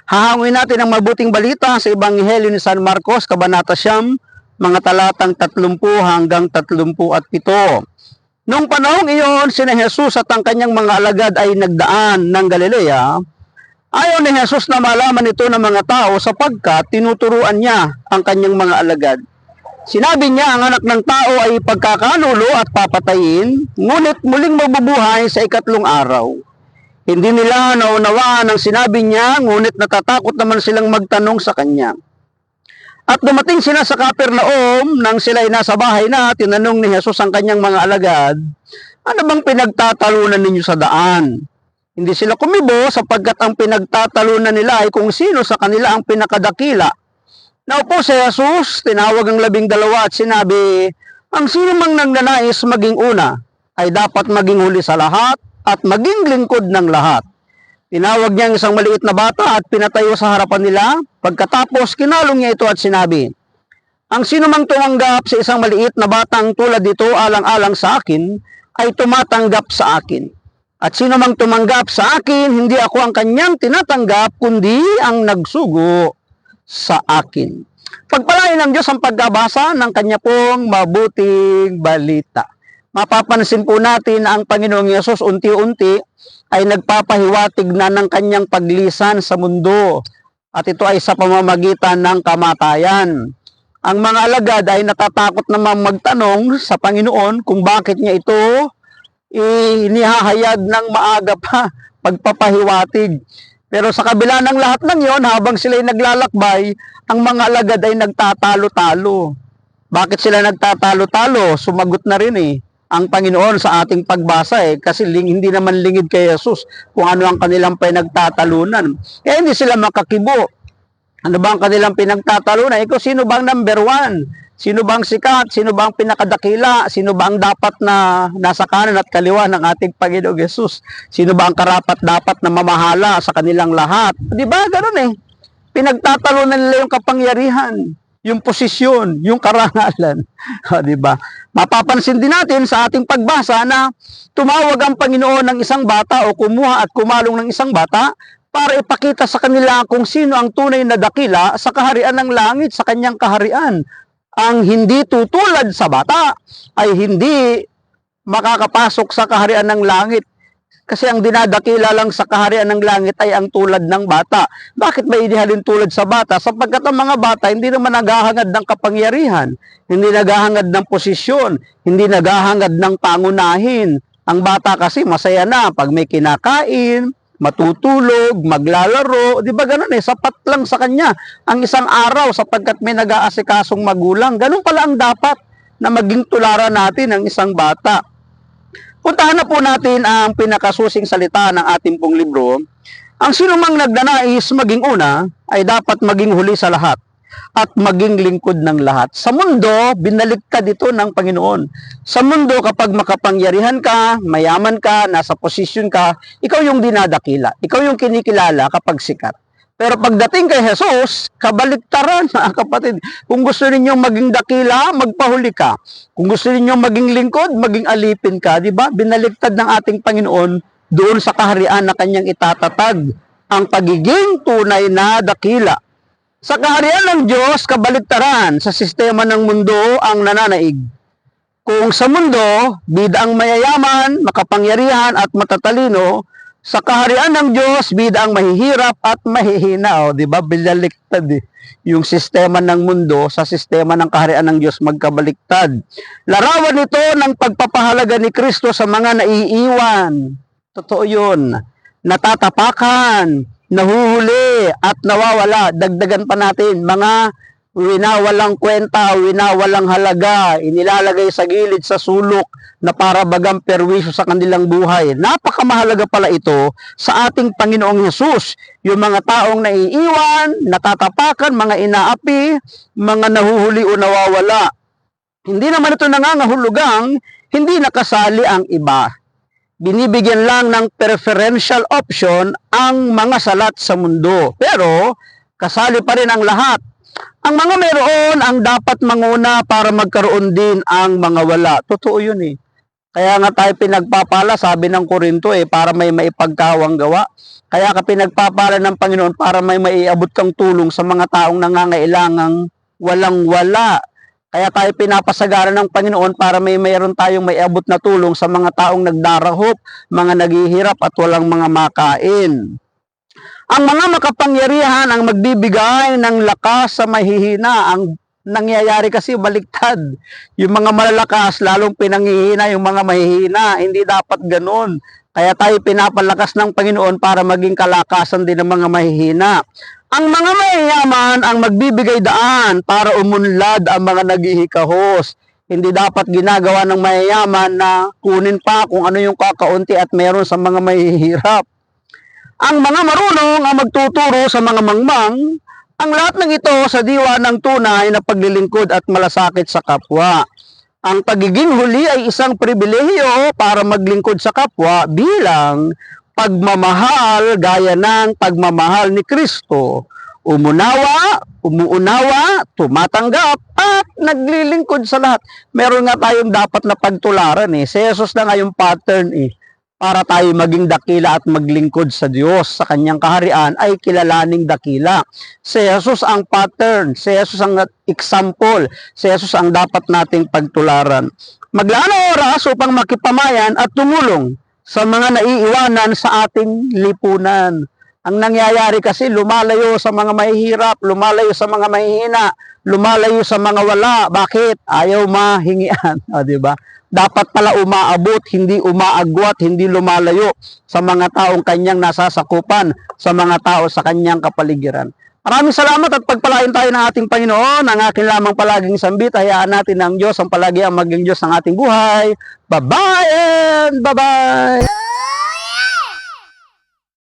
Hahangin natin ang mabuting balita sa Ebanghelyo ni San Marcos, Kabanata 9, mga talatang 30 hanggang 37. Noong panahong iyon, sina Jesus at ang kanyang mga alagad ay nagdaan ng Galilea. Ayaw ni Jesus na malaman ito ng mga tao sapagkat tinuturuan niya ang kanyang mga alagad. Sinabi niya ang anak ng tao ay pagkakanulo at papatayin, ngunit muling mabubuhay sa ikatlong araw. Hindi nila naunawaan ang sinabi niya, ngunit natatakot naman silang magtanong sa kanya. At dumating sila sa Capernaum, nang sila'y nasa bahay na, tinanong ni Jesus ang kanyang mga alagad, ano bang pinagtatalunan ninyo sa daan? Hindi sila kumibo sapagkat ang pinagtatalunan nila ay kung sino sa kanila ang pinakadakila. Naupo si Jesus, tinawag ang 12 at sinabi, ang sino mang nagnanais maging una ay dapat maging huli sa lahat at maging lingkod ng lahat. Tinawag niya ang isang maliit na bata at pinatayo sa harapan nila. Pagkatapos, kinalong niya ito at sinabi, ang sino mang tumanggap sa isang maliit na batang tulad dito alang-alang sa akin, ay tumatanggap sa akin. At sino mang tumanggap sa akin, hindi ako ang kanyang tinatanggap, kundi ang nagsugo sa akin. Pagpalain ng Diyos ang pagkabasa ng kanya pong mabuting balita. Mapapansin po natin na ang Panginoong Yesus unti-unti ay nagpapahiwatig na ng kanyang paglisan sa mundo. At ito ay sa pamamagitan ng kamatayan. Ang mga alagad ay natatakot namang magtanong sa Panginoon kung bakit niya ito inihahayag ng maaga pa pagpapahiwatig. Pero sa kabila ng lahat ng yon, habang sila'y naglalakbay, ang mga alagad ay nagtatalo-talo. Bakit sila nagtatalo-talo? Sumagot na rin ang Panginoon sa ating pagbasa kasi hindi naman lingid kay Jesus kung ano ang kanilang pinagtatalunan. Kaya hindi sila makakibo. Ano ba ang kanilang pinagtatalunan? Ikaw, sino bang number 1? Sino bang sikat? Sino bang pinakadakila? Sino ba ang dapat na nasa kanan at kaliwa ng ating Panginoong Jesus? Sino ba ang karapat-dapat na mamahala sa kanilang lahat? Di ba? Ganun Pinagtatalunan nila yung kapangyarihan, yung posisyon, yung karangalan. Di ba? Mapapansin din natin sa ating pagbasa na tumawag ang Panginoon ng isang bata o kumuha at kumalong ng isang bata para ipakita sa kanila kung sino ang tunay na dakila sa kaharian ng langit, sa kanyang kaharian. Ang hindi tutulad sa bata ay hindi makakapasok sa kaharian ng langit. Kasi ang dinadakila lang sa kaharian ng langit ay ang tulad ng bata. Bakit ba inihalin tulad sa bata? Sapagkat ang mga bata hindi naman naghahangad ng kapangyarihan, hindi naghahangad ng posisyon, hindi naghahangad ng pangunahin. Ang bata kasi masaya na pag may kinakain, matutulog, maglalaro, di ba ganun sapat lang sa kanya ang isang araw sapagkat may nag-aasikasong magulang. Ganun pala ang dapat na maging tularan natin ang isang bata. Puntahan na po natin ang pinakasusing salita ng ating pong libro. Ang sino mang nagnanais maging una ay dapat maging huli sa lahat at maging lingkod ng lahat. Sa mundo, binaliktad ito ng Panginoon. Sa mundo, kapag makapangyarihan ka, mayaman ka, nasa posisyon ka, ikaw yung dinadakila. Ikaw yung kinikilala kapag sikat. Pero pagdating kay Jesus, kabaliktaran mga kapatid. Kung gusto ninyong maging dakila, magpahuli ka. Kung gusto ninyong maging lingkod, maging alipin ka. Diba? Binaliktad ng ating Panginoon doon sa kaharian na kanyang itatatag ang pagiging tunay na dakila. Sa kaharian ng Diyos, kabaliktaran sa sistema ng mundo ang nananaig. Kung sa mundo, bida ang mayayaman, makapangyarihan at matatalino, sa kaharian ng Diyos, bida ang mahihirap at mahihina. Di ba? Binaliktad yung sistema ng mundo sa sistema ng kaharian ng Diyos magkabaliktad. Larawan ito ng pagpapahalaga ni Kristo sa mga naiiwan. Totoo yun. Natatapakan, nahuhuli at nawawala. Dagdagan pa natin, mga winawalang kwenta, winawalang halaga, inilalagay sa gilid sa sulok na para bagang perwisyo sa kanilang buhay. Napakamahalaga pala ito sa ating Panginoong Hesus. Yung mga taong naiiwan, natatapakan, mga inaapi, mga nahuhuli o nawawala. Hindi naman ito nangangahulugang hindi nakasali ang iba. Binibigyan lang ng preferential option ang mga salat sa mundo. Pero kasali pa rin ang lahat. Ang mga meron ang dapat manguna para magkaroon din ang mga wala. Totoo yun Kaya nga tayo pinagpapala, sabi ng Korinto para may maipagkawang gawa. Kaya ka pinagpapala ng Panginoon para may maiabot kang tulong sa mga taong nangangailangang walang-wala. Kaya tayo pinapasagara ng Panginoon para mayroon tayong maiabot na tulong sa mga taong nagdarahop, mga naghihirap at walang mga makain. Ang mga makapangyarihan ang magbibigay ng lakas sa mahihina. Ang nangyayari kasi baliktad. Yung mga malalakas, lalong pinanghihina yung mga mahihina. Hindi dapat ganun. Kaya tayo pinapalakas ng Panginoon para maging kalakasan din ng mga mahihina. Ang mga mayayaman ang magbibigay daan para umunlad ang mga naghihikahos. Hindi dapat ginagawa ng mayayaman na kunin pa kung ano yung kakaunti at meron sa mga mahihirap. Ang mga marunong ang magtuturo sa mga mangmang. Ang lahat ng ito sa diwa ng tunay na paglilingkod at malasakit sa kapwa. Ang pagiging huli ay isang pribilehiyo para maglingkod sa kapwa bilang pagmamahal gaya ng pagmamahal ni Kristo. Umuunawa, tumatanggap, at naglilingkod sa lahat. Meron nga tayong dapat na pagtularan Si Jesus na nga yung pattern para tayo maging dakila at maglingkod sa Diyos sa kanyang kaharian ay kilalaning dakila. Si Jesus ang pattern, si Jesus ang example, si Jesus ang dapat nating pagtularan. Maglaan ng oras upang makipamayan at tumulong sa mga naiiwanan sa ating lipunan. Ang nangyayari kasi lumalayo sa mga mahihirap, lumalayo sa mga mahihina, lumalayo sa mga wala. Bakit? Ayaw mahingian. Diba? Dapat pala umaabot, hindi umaagwat, hindi lumalayo sa mga taong kanyang nasasakupan, sa mga tao sa kanyang kapaligiran. Maraming salamat at pagpalain tayo ng ating Panginoon. Ang akin lamang palaging sambit, hayaan natin ang Diyos ang palagi ang maging Diyos ng ating buhay. Bye-bye and bye-bye!